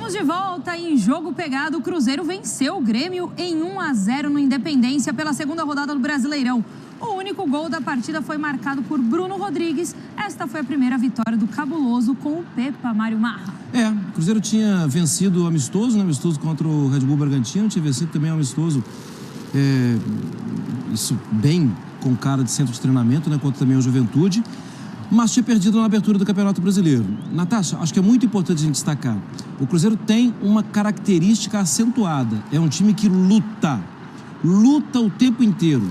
Estamos de volta em jogo pegado. O Cruzeiro venceu o Grêmio em 1-0 no Independência pela segunda rodada do Brasileirão. O único gol da partida foi marcado por Bruno Rodrigues. Esta foi a primeira vitória do Cabuloso com o Pepa, Mário Marra. O Cruzeiro tinha vencido o amistoso, né? Amistoso contra o Red Bull Bragantino, tinha vencido também o amistoso, isso bem com cara de centro de treinamento, né? Contra também o Juventude, mas tinha perdido na abertura do Campeonato Brasileiro. Natasha, acho que é muito importante a gente destacar, o Cruzeiro tem uma característica acentuada, é um time que luta o tempo inteiro,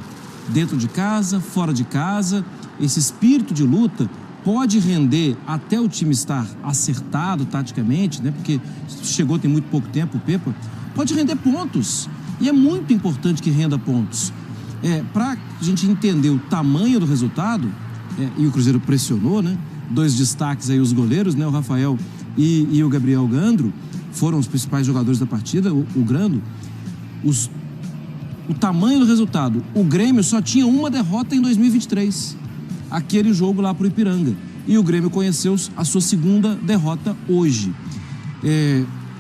dentro de casa, fora de casa. Esse espírito de luta pode render até o time estar acertado taticamente, né? Porque chegou tem muito pouco tempo o Pepa, pode render pontos, e é muito importante que renda pontos. Para a gente entender o tamanho do resultado, e o Cruzeiro pressionou, né? Dois destaques aí, os goleiros, né? O Rafael e o Gabriel Gandro foram os principais jogadores da partida. O Grando, o tamanho do resultado, o Grêmio só tinha uma derrota em 2023, aquele jogo lá pro Ipiranga, e o Grêmio conheceu a sua segunda derrota hoje.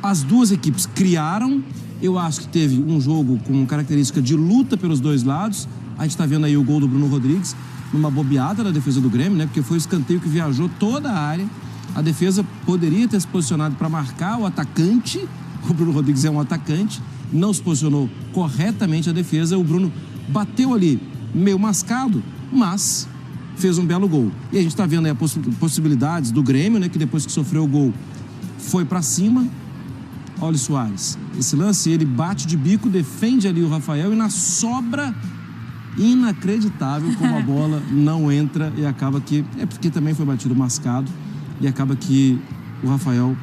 As duas equipes criaram, eu acho que teve um jogo com característica de luta pelos dois lados. A gente está vendo aí o gol do Bruno Rodrigues, numa bobeada da defesa do Grêmio, né? Porque foi o escanteio que viajou toda a área. A defesa poderia ter se posicionado para marcar o atacante. O Bruno Rodrigues é um atacante, não se posicionou corretamente a defesa. O Bruno bateu ali meio mascado, mas fez um belo gol. E a gente está vendo aí as possibilidades do Grêmio, né? Que depois que sofreu o gol foi para cima. Olha o Soares, esse lance, ele bate de bico, defende ali o Rafael, e na sobra, inacreditável como a bola não entra, e acaba que, porque também foi batido mascado, e acaba que o Rafael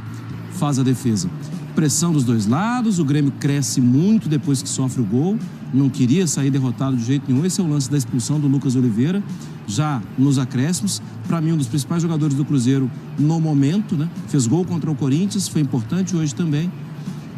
faz a defesa. Pressão dos dois lados, o Grêmio cresce muito depois que sofre o gol, não queria sair derrotado de jeito nenhum. Esse é o lance da expulsão do Lucas Oliveira, já nos acréscimos. Para mim, um dos principais jogadores do Cruzeiro no momento, né? Fez gol contra o Corinthians, foi importante hoje também.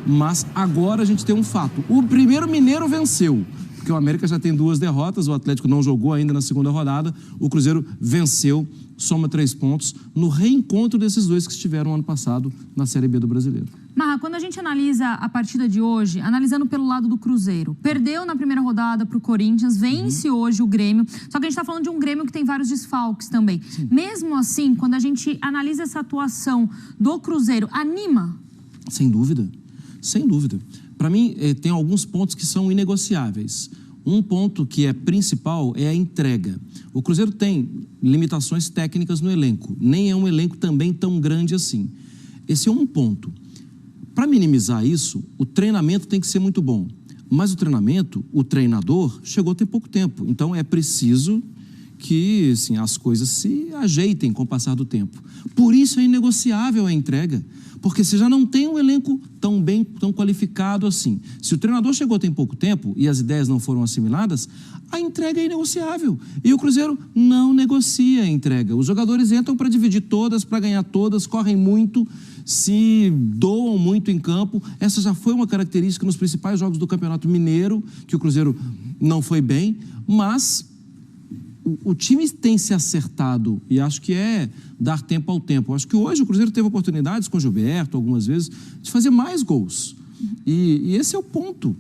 Mas agora a gente tem um fato: o primeiro mineiro venceu, porque o América já tem 2 derrotas, o Atlético não jogou ainda na segunda rodada, o Cruzeiro venceu, soma 3 pontos no reencontro desses dois que estiveram ano passado na Série B do Brasileiro. Marra, quando a gente analisa a partida de hoje, analisando pelo lado do Cruzeiro, perdeu na primeira rodada para o Corinthians, vence hoje o Grêmio, só que a gente está falando de um Grêmio que tem vários desfalques também. Sim. Mesmo assim, quando a gente analisa essa atuação do Cruzeiro, anima? Sem dúvida, sem dúvida. Para mim, tem alguns pontos que são inegociáveis. Um ponto que é principal é a entrega. O Cruzeiro tem limitações técnicas no elenco, nem é um elenco também tão grande assim. Esse é um ponto. Para minimizar isso, o treinamento tem que ser muito bom. Mas o treinamento, o treinador, chegou tem pouco tempo. Então é preciso que assim, as coisas se ajeitem com o passar do tempo. Por isso é inegociável a entrega. Porque você já não tem um elenco tão qualificado assim. Se o treinador chegou tem pouco tempo e as ideias não foram assimiladas, a entrega é inegociável. E o Cruzeiro não negocia a entrega. Os jogadores entram para dividir todas, para ganhar todas, correm muito, se doam muito em campo. Essa já foi uma característica nos principais jogos do Campeonato Mineiro, que o Cruzeiro não foi bem, mas o time tem se acertado, e acho que é dar tempo ao tempo. Acho que hoje o Cruzeiro teve oportunidades com o Gilberto, algumas vezes, de fazer mais gols. E esse é o ponto.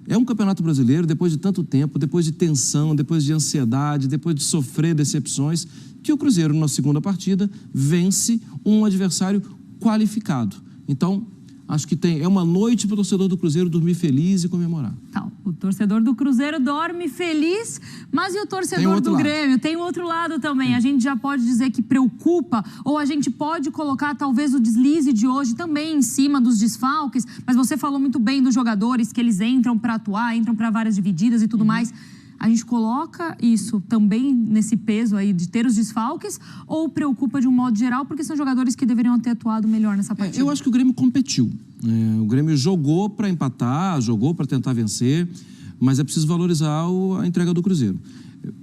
É um Campeonato Brasileiro, depois de tanto tempo, depois de tensão, depois de ansiedade, depois de sofrer decepções, que o Cruzeiro, na segunda partida, vence um adversário qualificado. Então, acho que é uma noite para o torcedor do Cruzeiro dormir feliz e comemorar. Tá, o torcedor do Cruzeiro dorme feliz, mas e o torcedor do Grêmio? Tem o outro lado também. A gente já pode dizer que preocupa, ou a gente pode colocar talvez o deslize de hoje também em cima dos desfalques, mas você falou muito bem dos jogadores, que eles entram para atuar, entram para várias divididas e tudo mais. A gente coloca isso também nesse peso aí de ter os desfalques, ou preocupa de um modo geral, porque são jogadores que deveriam ter atuado melhor nessa partida? Eu acho que o Grêmio competiu. O Grêmio jogou para empatar, jogou para tentar vencer, mas é preciso valorizar a entrega do Cruzeiro.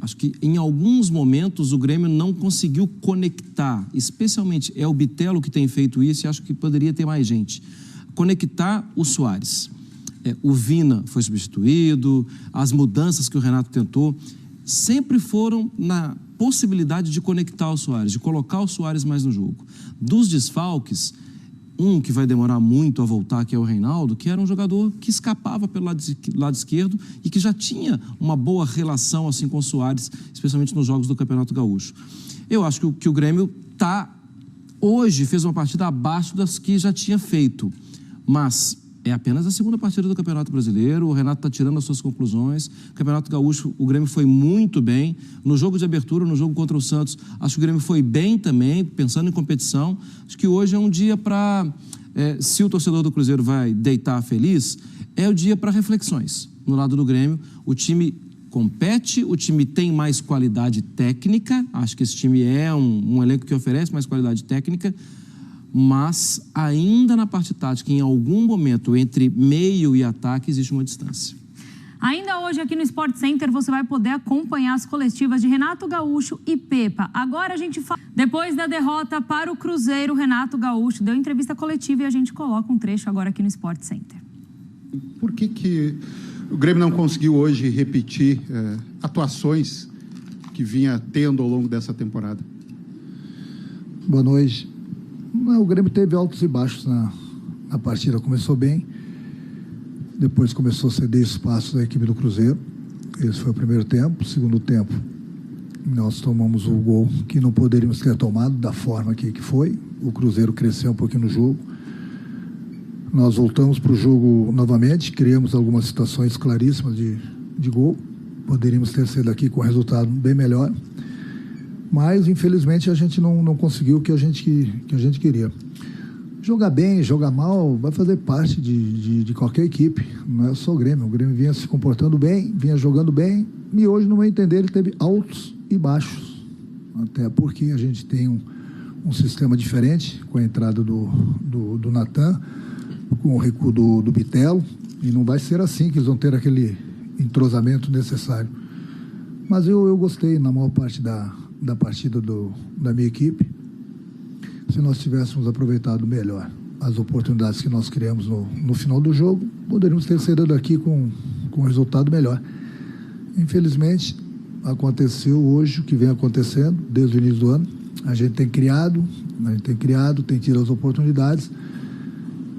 Acho que em alguns momentos o Grêmio não conseguiu conectar, especialmente é o Bitelo que tem feito isso, e acho que poderia ter mais gente. Conectar o Soares. O Vina foi substituído, as mudanças que o Renato tentou sempre foram na possibilidade de conectar o Soares, de colocar o Soares mais no jogo. Dos desfalques, um que vai demorar muito a voltar, que é o Reinaldo, que era um jogador que escapava pelo lado esquerdo e que já tinha uma boa relação assim com o Soares, especialmente nos jogos do Campeonato Gaúcho. Eu acho que o Grêmio hoje fez uma partida abaixo das que já tinha feito, mas é apenas a segunda partida do Campeonato Brasileiro, o Renato está tirando as suas conclusões. O Campeonato Gaúcho, o Grêmio foi muito bem. No jogo de abertura, no jogo contra o Santos, acho que o Grêmio foi bem também, pensando em competição. Acho que hoje é um dia para, se o torcedor do Cruzeiro vai deitar feliz, é o dia para reflexões. No lado do Grêmio, o time compete, o time tem mais qualidade técnica, acho que esse time é um elenco que oferece mais qualidade técnica, mas ainda na parte tática, em algum momento, entre meio e ataque, existe uma distância. Ainda hoje aqui no Sport Center você vai poder acompanhar as coletivas de Renato Gaúcho e Pepa. Agora a gente fala... Depois da derrota para o Cruzeiro, Renato Gaúcho deu entrevista coletiva e a gente coloca um trecho agora aqui no Sport Center. Por que o Grêmio não conseguiu hoje repetir atuações que vinha tendo ao longo dessa temporada? Boa noite. O Grêmio teve altos e baixos na partida. Começou bem, depois começou a ceder espaço da equipe do Cruzeiro. Esse foi o primeiro tempo. Segundo tempo, nós tomamos o gol que não poderíamos ter tomado da forma que foi. O Cruzeiro cresceu um pouquinho no jogo. Nós voltamos para o jogo novamente, criamos algumas situações claríssimas de gol. Poderíamos ter saído daqui com um resultado bem melhor. Mas, infelizmente, a gente não conseguiu o que a gente queria. Jogar bem, jogar mal, vai fazer parte de qualquer equipe. Não é só o Grêmio. O Grêmio vinha se comportando bem, vinha jogando bem, e hoje, no meu entender, ele teve altos e baixos. Até porque a gente tem um sistema diferente, com a entrada do Natan, com o recuo do Bitelo, e não vai ser assim que eles vão ter aquele entrosamento necessário. Mas eu gostei, na maior parte da partida da minha equipe. Se nós tivéssemos aproveitado melhor as oportunidades que nós criamos no final do jogo, poderíamos ter saído daqui com um resultado melhor. Infelizmente, aconteceu hoje o que vem acontecendo desde o início do ano. A gente tem criado, tem tido as oportunidades,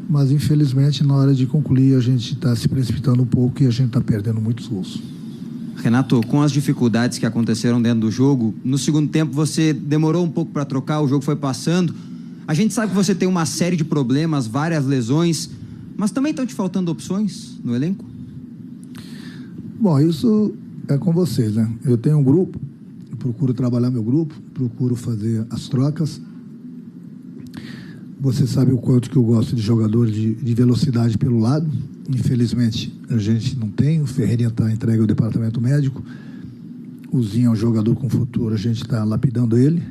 mas infelizmente na hora de concluir a gente está se precipitando um pouco e a gente está perdendo muitos gols. Renato, com as dificuldades que aconteceram dentro do jogo, no segundo tempo você demorou um pouco para trocar, o jogo foi passando. A gente sabe que você tem uma série de problemas, várias lesões, mas também estão te faltando opções no elenco? Bom, isso é com vocês, né? Eu tenho um grupo, procuro trabalhar meu grupo, procuro fazer as trocas. Você sabe o quanto que eu gosto de jogadores de velocidade pelo lado. Infelizmente, a gente não tem. O Ferreirinha está entregue ao departamento médico. O Zinho é um jogador com futuro, a gente está lapidando ele.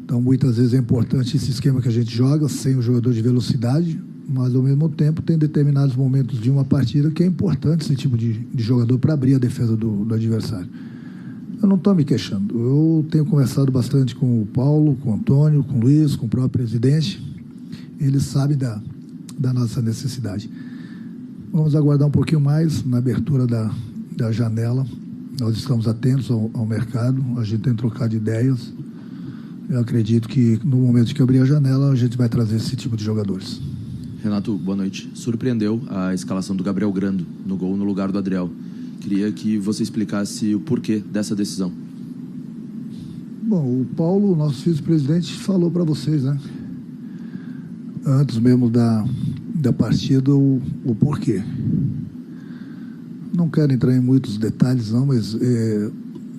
Então, muitas vezes é importante esse esquema que a gente joga, sem o jogador de velocidade, mas, ao mesmo tempo, tem determinados momentos de uma partida que é importante esse tipo de jogador para abrir a defesa do adversário. Eu não estou me queixando. Eu tenho conversado bastante com o Paulo, com o Antônio, com o Luiz, com o próprio presidente. Eles sabem da nossa necessidade. Vamos aguardar um pouquinho mais na abertura da janela. Nós estamos atentos ao mercado, a gente tem trocado ideias. Eu acredito que no momento que abrir a janela, a gente vai trazer esse tipo de jogadores. Renato, boa noite. Surpreendeu a escalação do Gabriel Grando no gol no lugar do Adriel. Queria que você explicasse o porquê dessa decisão. Bom, o Paulo, nosso vice-presidente, falou para vocês, né? Antes mesmo da partida, o porquê. Não quero entrar em muitos detalhes, não, mas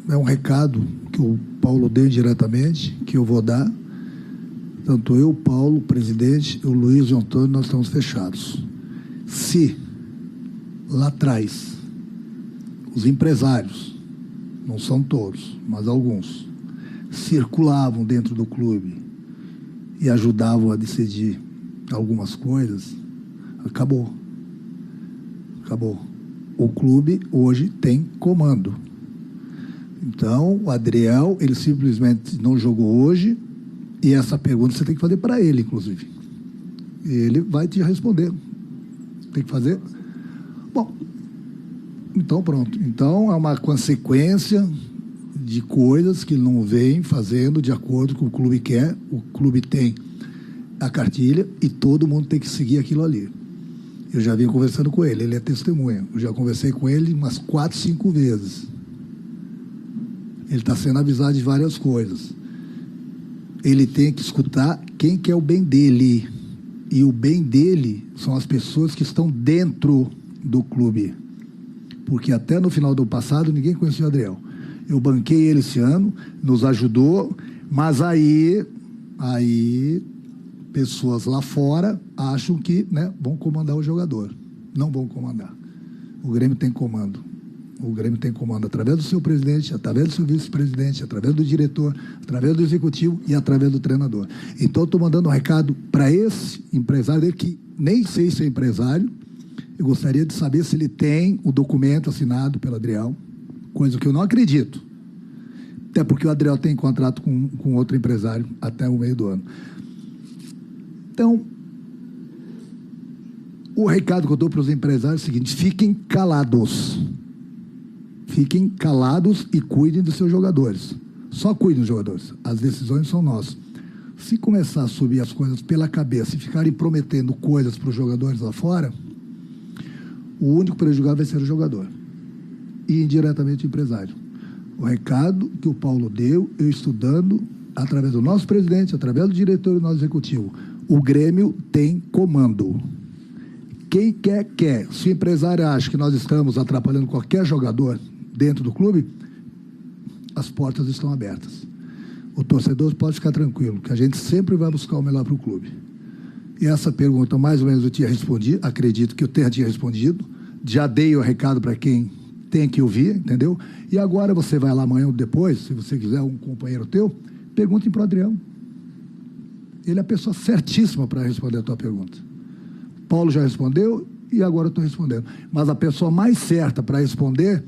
é um recado que o Paulo deu diretamente, que eu vou dar. Tanto eu, o Paulo, o presidente, o Luiz e o Antônio, nós estamos fechados. Se lá atrás os empresários, não são todos, mas alguns, circulavam dentro do clube e ajudavam a decidir algumas coisas, acabou. O clube hoje tem comando. Então, o Adriel, ele simplesmente não jogou hoje, e essa pergunta você tem que fazer para ele, inclusive. Ele vai te responder. Tem que fazer? Bom, então pronto. Então, é uma consequência de coisas que ele não vem fazendo de acordo com o que o clube quer. O clube tem a cartilha e todo mundo tem que seguir aquilo ali. Eu já vim conversando com ele é testemunha. Eu já conversei com ele umas 4, 5 vezes. Ele está sendo avisado de várias coisas. Ele tem que escutar quem quer o bem dele. E o bem dele são as pessoas que estão dentro do clube. Porque até no final do passado ninguém conhecia o Adriel. Eu banquei ele esse ano, nos ajudou, mas aí pessoas lá fora acham que, né, vão comandar o jogador. Não vão comandar. O Grêmio tem comando. O Grêmio tem comando através do seu presidente, através do seu vice-presidente, através do diretor, através do executivo e através do treinador. Então, estou mandando um recado para esse empresário dele, que nem sei se é empresário. Eu gostaria de saber se ele tem o documento assinado pelo Adriel, coisa que eu não acredito. Até porque o Adriel tem contrato com outro empresário até o meio do ano. Então, o recado que eu dou para os empresários é o seguinte: fiquem calados. Fiquem calados e cuidem dos seus jogadores. Só cuidem dos jogadores. As decisões são nossas. Se começar a subir as coisas pela cabeça e ficarem prometendo coisas para os jogadores lá fora, o único prejudicado vai ser o jogador. E indiretamente o empresário. O recado que o Paulo deu, eu estudando, através do nosso presidente, através do diretor e do nosso executivo. O Grêmio tem comando. Quem quer. Se o empresário acha que nós estamos atrapalhando qualquer jogador dentro do clube, as portas estão abertas. O torcedor pode ficar tranquilo, que a gente sempre vai buscar o melhor para o clube. E essa pergunta, mais ou menos, eu tinha respondido, acredito que eu tinha respondido, já dei o recado para quem tem que ouvir, entendeu? E agora você vai lá amanhã ou depois, se você quiser, um companheiro teu, perguntem para o Adriel. Ele é a pessoa certíssima para responder a tua pergunta. Paulo já respondeu e agora eu estou respondendo. Mas a pessoa mais certa para responder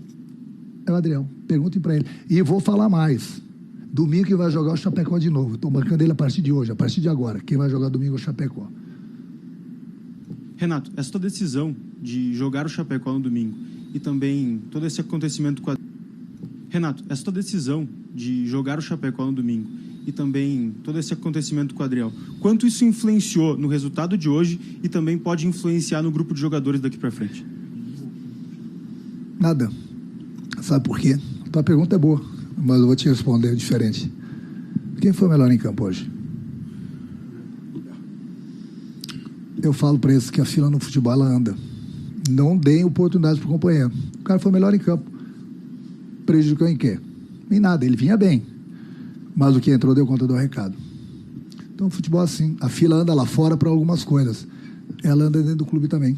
é o Adriel. Perguntem para ele. E vou falar mais. Domingo que vai jogar o Chapecó de novo. Estou marcando ele a partir de hoje, a partir de agora. Quem vai jogar domingo é o Chapecó. Renato, essa tua decisão de jogar o Chapecó no domingo e também todo esse acontecimento com a... Renato, essa tua decisão de jogar o Chapecó no domingo e também todo esse acontecimento com o Adriel, quanto isso influenciou no resultado de hoje e também pode influenciar no grupo de jogadores daqui para frente? Nada. Sabe por quê? A tua pergunta é boa, mas eu vou te responder diferente. Quem foi o melhor em campo hoje? Eu falo para eles que a fila no futebol ela anda. Não deem oportunidade para o companheiro. O cara foi o melhor em campo. Prejudicou em quê? Em nada, ele vinha bem. Mas o que entrou deu conta do recado. Então, o futebol é assim. A fila anda lá fora para algumas coisas. Ela anda dentro do clube também,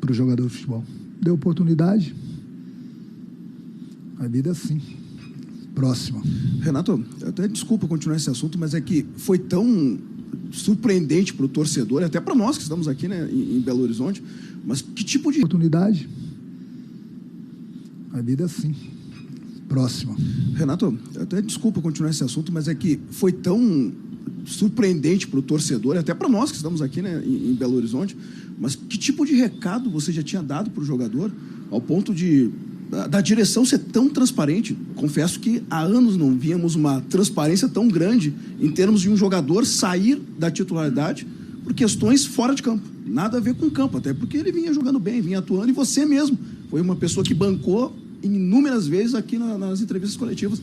para o jogador de futebol. Deu oportunidade. A vida é assim. Próxima. Renato, até desculpa continuar esse assunto, mas é que foi tão surpreendente para o torcedor, até para nós que estamos aqui, né, em Belo Horizonte, mas que tipo de... Oportunidade. A vida é assim. Próxima. Renato, até desculpa continuar esse assunto, mas é que foi tão surpreendente para o torcedor, até para nós que estamos aqui, né, em Belo Horizonte, mas que tipo de recado você já tinha dado para o jogador ao ponto de da direção ser tão transparente? Confesso que há anos não víamos uma transparência tão grande em termos de um jogador sair da titularidade por questões fora de campo. Nada a ver com o campo, até porque ele vinha jogando bem, vinha atuando, e você mesmo foi uma pessoa que bancou inúmeras vezes aqui nas entrevistas coletivas.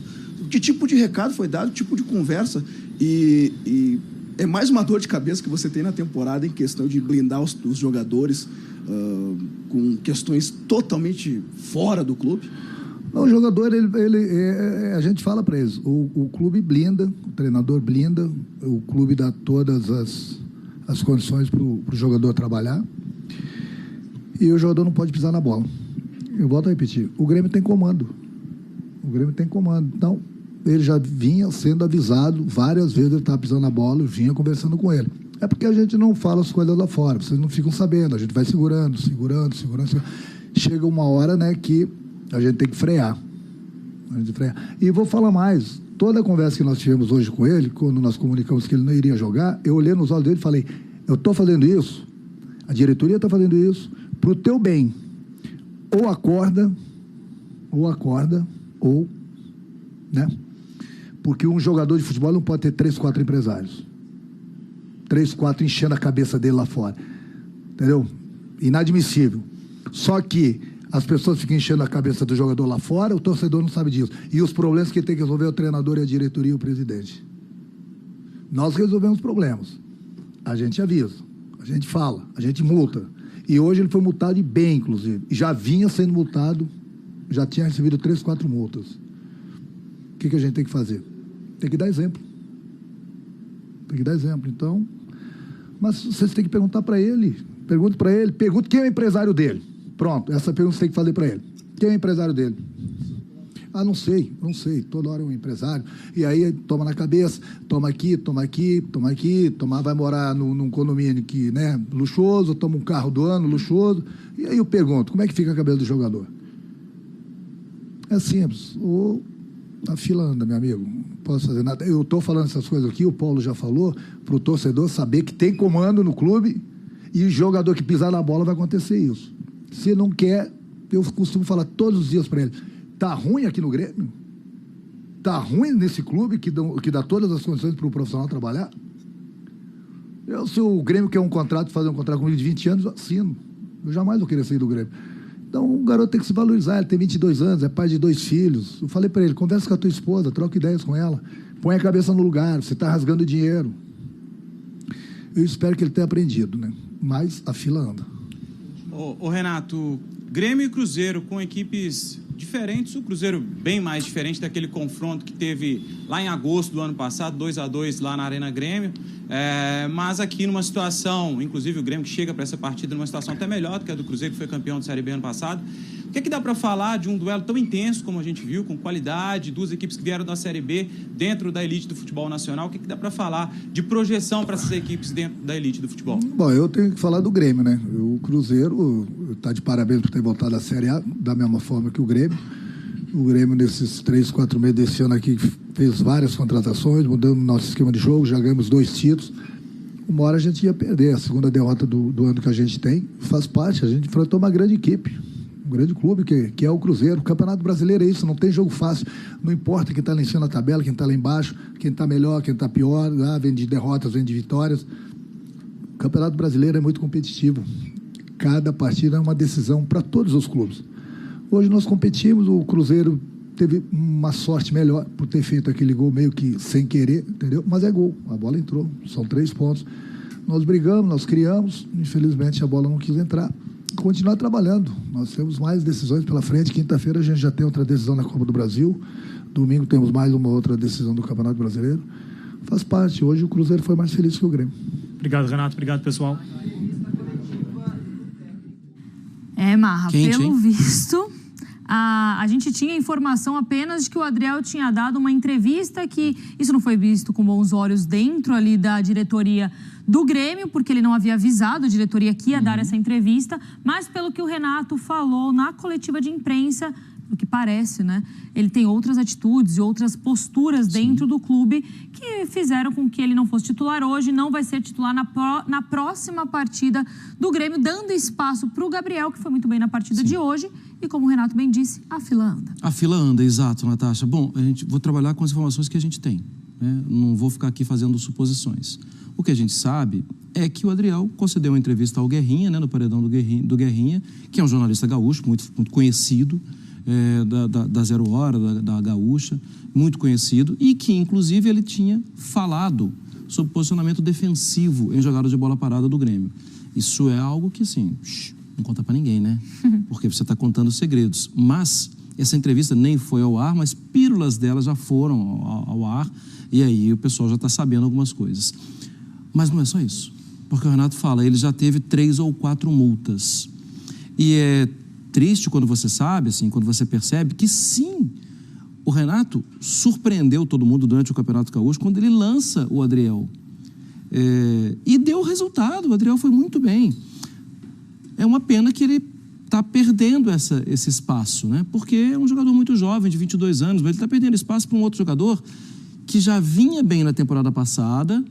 Que tipo de recado foi dado, que tipo de conversa? E é mais uma dor de cabeça que você tem na temporada em questão de blindar os jogadores com questões totalmente fora do clube? Não, o jogador, a gente fala para eles, o clube blinda, o treinador blinda, o clube dá todas as condições para o jogador trabalhar, e o jogador não pode pisar na bola. Eu volto a repetir, o Grêmio tem comando. O Grêmio tem comando. Então, ele já vinha sendo avisado várias vezes, ele estava pisando na bola, eu vinha conversando com ele. É porque a gente não fala as coisas lá fora, vocês não ficam sabendo, a gente vai segurando. Chega uma hora, né, que a gente tem que frear. E vou falar mais, toda a conversa que nós tivemos hoje com ele, quando nós comunicamos que ele não iria jogar, eu olhei nos olhos dele e falei, eu estou fazendo isso, a diretoria está fazendo isso, para o teu bem. Ou acorda, né? Porque um jogador de futebol não pode ter 3, 4 empresários. 3, 4 enchendo a cabeça dele lá fora. Entendeu? Inadmissível. Só que as pessoas ficam enchendo a cabeça do jogador lá fora, o torcedor não sabe disso. E os problemas que tem que resolver é o treinador e a diretoria e o presidente. Nós resolvemos problemas. A gente avisa, a gente fala, a gente multa. E hoje ele foi multado e bem, inclusive. E já vinha sendo multado, já tinha recebido 3, 4 multas. O que a gente tem que fazer? Tem que dar exemplo. Tem que dar exemplo. Então, mas vocês têm que perguntar para ele. Pergunte para ele. Pergunte quem é o empresário dele. Pronto, essa pergunta você tem que fazer para ele. Quem é o empresário dele? Ah, não sei. Toda hora é um empresário. E aí toma na cabeça, toma aqui, vai morar num condomínio que, né, luxuoso, toma um carro do ano luxuoso. E aí eu pergunto, como é que fica a cabeça do jogador? É simples. Ou a fila anda, meu amigo. Não posso fazer nada. Eu estou falando essas coisas aqui, o Paulo já falou, para o torcedor saber que tem comando no clube e o jogador que pisar na bola vai acontecer isso. Se não quer, eu costumo falar todos os dias para ele, tá ruim aqui no Grêmio? Tá ruim nesse clube que dá todas as condições para o profissional trabalhar? Se o Grêmio quer fazer um contrato comigo de 20 anos, eu assino. Eu jamais vou querer sair do Grêmio. Então, o garoto tem que se valorizar, ele tem 22 anos, é pai de 2 filhos. Eu falei para ele, conversa com a tua esposa, troca ideias com ela, põe a cabeça no lugar, você está rasgando dinheiro. Eu espero que ele tenha aprendido, né? Mas a fila anda. Ô Renato, Grêmio e Cruzeiro com equipes diferentes, o Cruzeiro bem mais diferente daquele confronto que teve lá em agosto do ano passado, 2-2 lá na Arena Grêmio, mas aqui numa situação, inclusive o Grêmio que chega para essa partida numa situação até melhor do que a do Cruzeiro, que foi campeão de Série B ano passado. O que é que dá para falar de um duelo tão intenso como a gente viu, com qualidade, 2 equipes que vieram da Série B dentro da elite do futebol nacional? O que é que dá para falar de projeção para essas equipes dentro da elite do futebol? Bom, eu tenho que falar do Grêmio, né? O Cruzeiro está de parabéns por ter voltado à Série A, da mesma forma que o Grêmio. O Grêmio, nesses 3, 4 meses desse ano aqui, fez várias contratações, mudamos nosso esquema de jogo, já ganhamos 2 títulos. Uma hora a gente ia perder. A segunda derrota do ano que a gente tem faz parte. A gente enfrentou uma grande equipe, um grande clube, que é o Cruzeiro. O Campeonato Brasileiro é isso, não tem jogo fácil. Não importa quem está lá em cima na tabela, quem está lá embaixo, quem está melhor, quem está pior. Vem de derrotas, vem de vitórias. O Campeonato Brasileiro é muito competitivo. Cada partida é uma decisão para todos os clubes. Hoje nós competimos, o Cruzeiro teve uma sorte melhor por ter feito aquele gol meio que sem querer, entendeu? Mas é gol, a bola entrou, são 3 pontos. Nós brigamos, nós criamos, infelizmente a bola não quis entrar. Continuar trabalhando, nós temos mais decisões pela frente. Quinta-feira a gente já tem outra decisão na Copa do Brasil, domingo temos mais uma outra decisão do Campeonato Brasileiro. Faz parte, hoje o Cruzeiro foi mais feliz que o Grêmio. Obrigado, Renato, obrigado, pessoal. Marra, pelo visto, a gente tinha informação apenas de que o Adriel tinha dado uma entrevista, que isso não foi visto com bons olhos dentro ali da diretoria do Grêmio, porque ele não havia avisado a diretoria que ia dar essa entrevista, mas pelo que o Renato falou na coletiva de imprensa, o que parece, né? Ele tem outras atitudes e outras posturas dentro do clube que fizeram com que ele não fosse titular hoje, não vai ser titular na próxima partida do Grêmio, dando espaço para o Gabriel, que foi muito bem na partida de hoje. E como o Renato bem disse, a fila anda. A fila anda, exato, Natasha. Bom, vou trabalhar com as informações que a gente tem, né? Não vou ficar aqui fazendo suposições. O que a gente sabe é que o Adriel concedeu uma entrevista ao Guerrinha, né, no paredão do Guerrinha, que é um jornalista gaúcho, muito conhecido, da Zero Hora, da Gaúcha, muito conhecido, e que, inclusive, ele tinha falado sobre posicionamento defensivo em jogadas de bola parada do Grêmio. Isso é algo que, assim, não conta para ninguém, né? Porque você está contando segredos. Mas essa entrevista nem foi ao ar, mas pílulas dela já foram ao ar, e aí o pessoal já está sabendo algumas coisas. Mas não é só isso, porque o Renato fala, ele já teve 3 ou 4 multas. E é triste quando você sabe, assim, quando você percebe que sim, o Renato surpreendeu todo mundo durante o Campeonato Gaúcho quando ele lança o Adriel. E deu resultado, o Adriel foi muito bem. É uma pena que ele está perdendo esse espaço, né? Porque é um jogador muito jovem, de 22 anos, mas ele está perdendo espaço para um outro jogador que já vinha bem na temporada passada,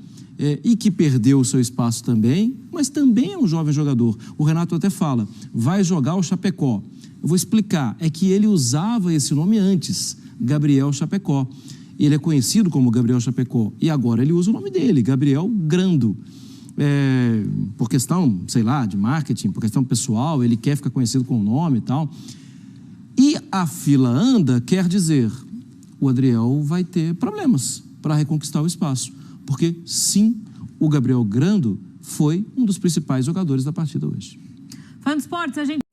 e que perdeu o seu espaço também, mas também é um jovem jogador. O Renato até fala, vai jogar o Chapecó. Eu vou explicar, é que ele usava esse nome antes, Gabriel Chapecó. Ele é conhecido como Gabriel Chapecó, e agora ele usa o nome dele, Gabriel Grando. por questão, sei lá, de marketing, por questão pessoal, ele quer ficar conhecido com o nome e tal. E a fila anda, quer dizer, o Adriel vai ter problemas para reconquistar o espaço. Porque, sim, o Gabriel Grando foi um dos principais jogadores da partida hoje. Fã de esportes, a gente...